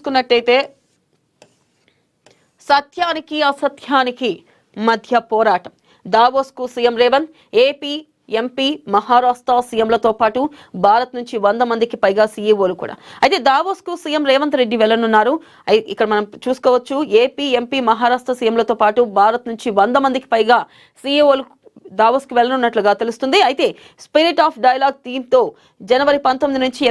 చూసుకున్నట్టయితే సత్యానికి అసత్యానికి మధ్య పోరాటం. దావోస్ కు CM Revanth, AP, MP, Maharashtra సీఎంలతో పాటు భారత్ నుంచి 100 మందికి పైగా సీఈఓలు కూడా. అయితే దావోస్ కు సీఎం రేవంత్ రెడ్డి వెళ్లనున్నారు. ఇక్కడ మనం చూసుకోవచ్చు ఏపీ, ఎంపీ, మహారాష్ట్ర సీఎంలతో పాటు భారత్ నుంచి 100 మందికి పైగా సీఈఓలు దావోస్ కి వెళ్ళనున్నట్లుగా తెలుస్తుంది. అయితే స్పిరిట్ ఆఫ్ డైలాగ్ థీమ్ తో జనవరి 19 నుంచి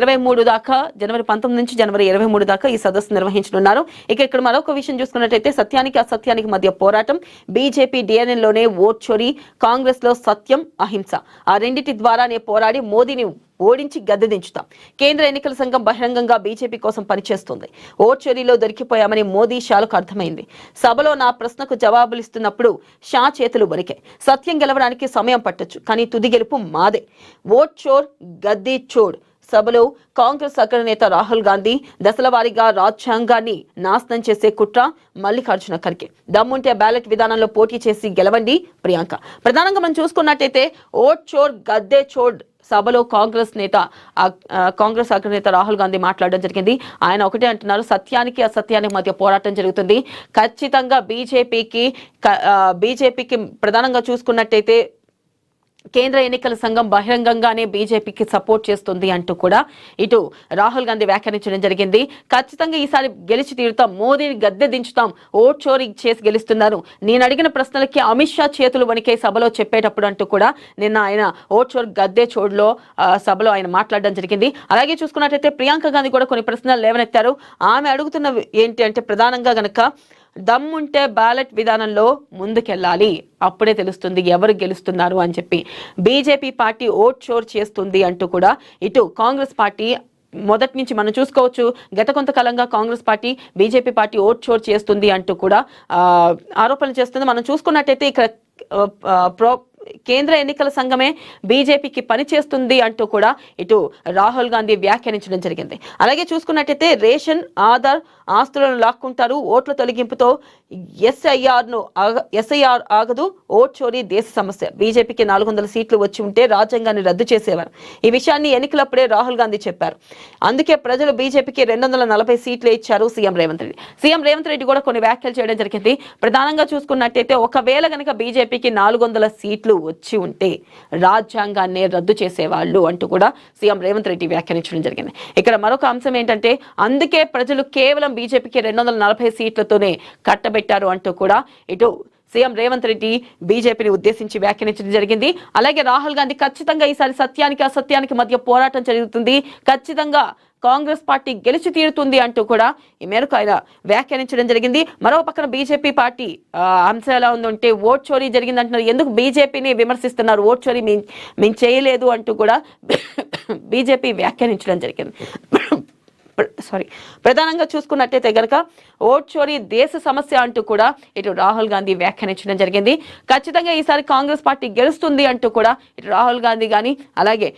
జనవరి 23 దాకా ఈ సదస్సు నిర్వహించనున్నారు. ఇక్కడ మరొక విషయం చూసుకున్నట్లయితే సత్యానికి అసత్యానికి మధ్య పోరాటం. బీజేపీ డిఎన్ఎల్ లోనే ఓట్ చోరీ, కాంగ్రెస్ లో సత్యం, అహింస ఆ రెండింటి ద్వారానే పోరాడి మోదీని ఓడించి గద్దె దించుతాం. కేంద్ర ఎన్నికల సంఘం బహిరంగంగా బీజేపీ కోసం పనిచేస్తుంది. ఓట్ చోరీలో దొరికిపోయామని మోదీ షాలకు అర్థమైంది. సభలో నా ప్రశ్నకు జవాబులిస్తున్నప్పుడు షా చేతులు వణికాయి. సత్యం గెలవడానికి సమయం పట్టొచ్చు, కానీ తుది గెలుపు మాదే. ఓట్ చోర్ గద్దె చోడ్ సభలో కాంగ్రెస్ అగ్రనేత రాహుల్ గాంధీ దశల వారీగా రాజ్యాంగాన్ని నాశనం చేసే కుట్ర. మల్లికార్జున ఖర్గే దమ్ముంటే బ్యాలెట్ విధానంలో పోటీ చేసి గెలవండి ప్రియాంక. ప్రధానంగా మనం చూసుకున్నట్టయితే ఓట్ చోర్ గద్దె చోడ్ సభలో కాంగ్రెస్ అగ్రనేత రాహుల్ గాంధీ మాట్లాడడం జరిగింది. ఆయన ఒకటే అంటున్నారు, సత్యానికి అసత్యానికి మధ్య పోరాటం జరుగుతుంది. ఖచ్చితంగా బీజేపీకి ప్రధానంగా చూసుకున్నట్టయితే కేంద్ర ఎన్నికల సంఘం బహిరంగంగానే బీజేపీకి సపోర్ట్ చేస్తుంది అంటూ కూడా ఇటు రాహుల్ గాంధీ వ్యాఖ్యానించడం జరిగింది. ఖచ్చితంగా ఈసారి గెలిచి తీరుతాం, మోదీని గద్దె దించుతాం, ఓట్ చోరీ చేసి గెలుస్తున్నారు. నేను అడిగిన ప్రశ్నలకి అమిత్ షా చేతులు వణికే సభలో చెప్పేటప్పుడు అంటూ కూడా నిన్న ఆయన ఓట్ చోర్ గద్దె చోడ్లో సభలో ఆయన మాట్లాడడం జరిగింది. అలాగే చూసుకున్నట్టయితే ప్రియాంక గాంధీ కూడా కొన్ని ప్రశ్నలు లేవనెత్తారు. ఆమె అడుగుతున్న ఏంటి అంటే ప్రధానంగా గనక దమ్ముంటే బ్యాలెట్ విధానంలో ముందుకెళ్ళాలి, అప్పుడే తెలుస్తుంది ఎవరు గెలుస్తున్నారు అని చెప్పి. బీజేపీ పార్టీ ఓట్ చోర్ చేస్తుంది అంటూ కూడా ఇటు కాంగ్రెస్ పార్టీ మొదటి నుంచి మనం చూసుకోవచ్చు. గత కొంతకాలంగా Congress party BJP party vote చోర్ చేస్తుంది అంటూ కూడా ఆరోపణలు చేస్తుంది. మనం చూసుకున్నట్టయితే ఇక్కడ కేంద్ర ఎన్నికల సంఘమే బీజేపీకి పనిచేస్తుంది అంటూ కూడా ఇటు రాహుల్ గాంధీ వ్యాఖ్యానించడం జరిగింది. అలాగే చూసుకున్నట్టయితే రేషన్, ఆధార్ ఆస్తులను లాక్కుంటారు, ఓట్ల తొలగింపుతో ఎస్ఐఆర్ ఆగదు, ఓట్ చోరీ దేశ సమస్య. బీజేపీకి 400 సీట్లు వచ్చి ఉంటే రాజ్యాంగాన్ని రద్దు చేసేవారు. ఈ విషయాన్ని ఎన్నికలప్పుడే రాహుల్ గాంధీ చెప్పారు. అందుకే ప్రజలు బీజేపీకి 240 సీట్లు ఇచ్చారు సీఎం రేవంత్ రెడ్డి. సీఎం రేవంత్ రెడ్డి కూడా కొన్ని వ్యాఖ్యలు చేయడం జరిగింది. ప్రధానంగా చూసుకున్నట్టయితే ఒకవేళ కనుక బీజేపీకి 400 సీట్లు వచ్చి ఉంటే రాజ్యాంగాన్ని రద్దు చేసేవాళ్ళు అంటూ కూడా సీఎం రేవంత్ రెడ్డి వ్యాఖ్యానించడం జరిగింది. ఇక్కడ మరొక అంశం ఏంటంటే అందుకే ప్రజలు కేవలం బీజేపీకి 240 సీట్లతోనే కట్టబెట్టారు అంటూ కూడా ఇటు సీఎం రేవంత్ రెడ్డి బీజేపీని ఉద్దేశించి వ్యాఖ్యానించడం జరిగింది. అలాగే రాహుల్ గాంధీ ఖచ్చితంగా ఈసారి సత్యానికి అసత్యానికి మధ్య పోరాటం జరుగుతుంది, ఖచ్చితంగా కాంగ్రెస్ పార్టీ గెలిచి తీరుతుంది అంటూ కూడా ఈ మేరకు ఆయన వ్యాఖ్యానించడం జరిగింది. మరో పక్కన బీజేపీ పార్టీ అంశం ఎలా ఉందంటే ఓట్ చోరీ జరిగిందంటున్నారు. ఎందుకు బీజేపీని విమర్శిస్తున్నారు, ఓట్ చోరీ మేము చేయలేదు అంటూ కూడా బీజేపీ వ్యాఖ్యానించడం జరిగింది. ప్రధానంగా చూసుకున్నట్టయితే గనక ఓట్ చోరీ దేశ సమస్య అంటూ కూడా ఇటు రాహుల్ గాంధీ వ్యాఖ్యానించడం జరిగింది. ఖచ్చితంగా ఈసారి కాంగ్రెస్ పార్టీ గెలుస్తుంది అంటూ కూడా ఇటు రాహుల్ గాంధీ కానీ అలాగే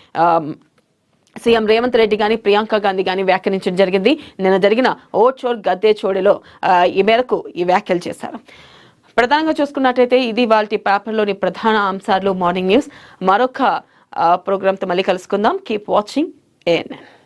సీఎం రేవంత్ రెడ్డి కానీ ప్రియాంక గాంధీ కానీ వ్యాఖ్యానించడం జరిగింది. నిన్న జరిగిన ఓట్ చోర్ గద్దె చోడిలో ఈ మేరకు ఈ వ్యాఖ్యలు చేశారు. ప్రధానంగా చూసుకున్నట్టయితే ఇది వాళ్ళ పేపర్లోని ప్రధాన అంశాలు. మార్నింగ్ న్యూస్ మరొక ప్రోగ్రామ్తో మళ్ళీ కలుసుకుందాం. Keep watching ANN.